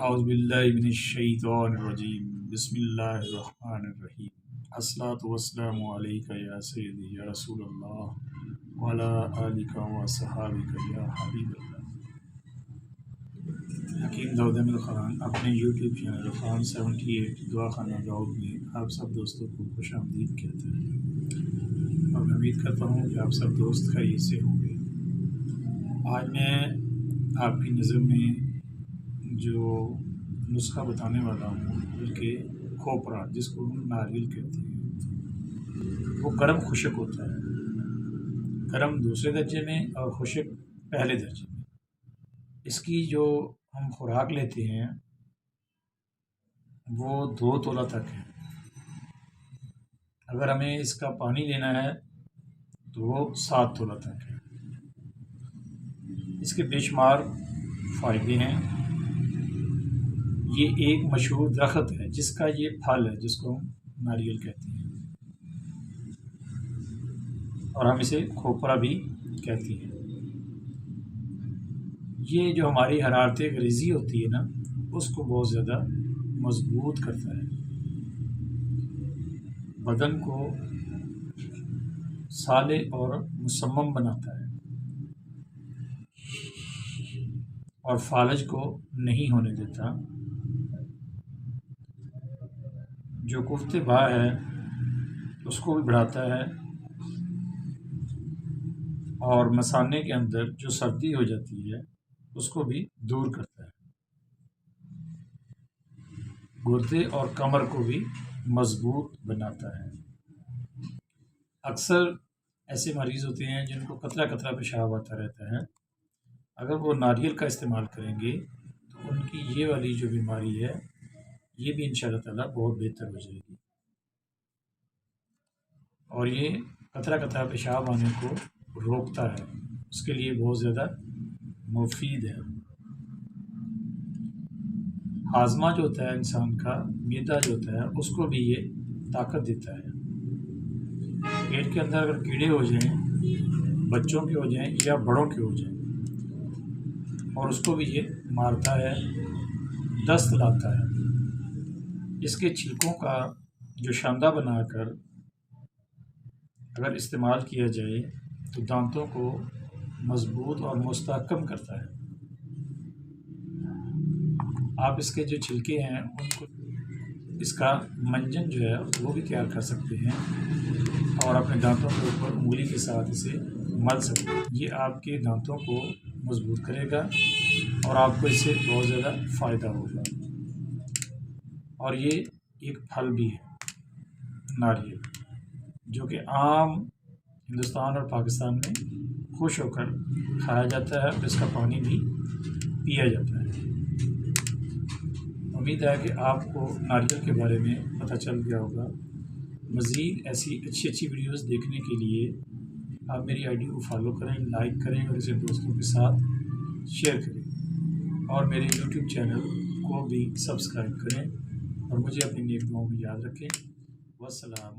औज़ुबिल्लाहि मिनश्शैतानिर्रजीम बिस्मिल्लाहिर्रहमानिर्रहीम अस्सलातु वस्सलामु अलैका या सय्यदी या रसूलल्लाह व अला आलिका व अस्हाबिका या हबीबल्लाह। हकीम दाऊद अमीर ख़ान अपने यूट्यूब चैनल ख़ान 78 दुआखाना दाऊद में आप सब दोस्तों को खुशामदीद कहते हैं और मैं उम्मीद करता हूँ कि आप सब दोस्त खैरियत से होंगे। आज मैं आपकी नज़र में जो नुस्खा बताने वाला हूँ, बल्कि खोपरा जिसको हम नारियल कहते हैं, वो गर्म खुशक होता है। गर्म दूसरे दर्जे में और खुशक पहले दर्जे में। इसकी जो हम खुराक लेते हैं वो 2 तोला तक है। अगर हमें इसका पानी लेना है तो वो 7 तोला तक है। इसके बेशुमार फ़ायदे हैं। ये एक मशहूर दरख्त है जिसका ये फल है जिसको हम नारियल कहते हैं और हम इसे खोपरा भी कहते हैं। ये जो हमारी हरारत ग़रीज़ी होती है ना, उसको बहुत ज़्यादा मज़बूत करता है, बदन को साले और मुसम्मम बनाता है और फालज को नहीं होने देता। जो कुफ्ते बा है उसको भी बढ़ाता है और मसाने के अंदर जो सर्दी हो जाती है उसको भी दूर करता है। गुर्दे और कमर को भी मजबूत बनाता है। अक्सर ऐसे मरीज़ होते हैं जिनको कतरा कतरा पेशाब आता रहता है, अगर वो नारियल का इस्तेमाल करेंगे तो उनकी ये वाली जो बीमारी है ये भी इंशाअल्लाह ताला बहुत बेहतर हो जाएगी और ये कतरा कतरा पेशाब आने को रोकता है। उसके लिए बहुत ज़्यादा मुफीद है। हाजमा जो होता है इंसान का, मैदा जो होता है, उसको भी ये ताकत देता है। पेट के अंदर अगर कीड़े हो जाएं, बच्चों के हो जाएं या बड़ों के हो जाएं, और उसको भी ये मारता है, दस्त लाता है। इसके छिलकों का जो शांदा बनाकर अगर इस्तेमाल किया जाए तो दांतों को मजबूत और मुस्तहकम करता है। आप इसके जो छिलके हैं उनको, इसका मंजन जो है वो भी तैयार कर सकते हैं और अपने दांतों के ऊपर उंगली के साथ इसे मल सकते हैं। ये आपके दांतों को मजबूत करेगा और आपको इससे बहुत ज़्यादा फ़ायदा होगा। और ये एक फल भी है नारियल, जो कि आम हिंदुस्तान और पाकिस्तान में खुश होकर खाया जाता है और इसका पानी भी पिया जाता है। उम्मीद है कि आपको नारियल के बारे में पता चल गया होगा। मज़ीद ऐसी अच्छी अच्छी वीडियोस देखने के लिए आप मेरी आईडी को फॉलो करें, लाइक करें और इसे दोस्तों के साथ शेयर करें और मेरे यूट्यूब चैनल को भी सब्सक्राइब करें और मुझे अपनी नेक दुआओं में याद रखें। वस्सलाम।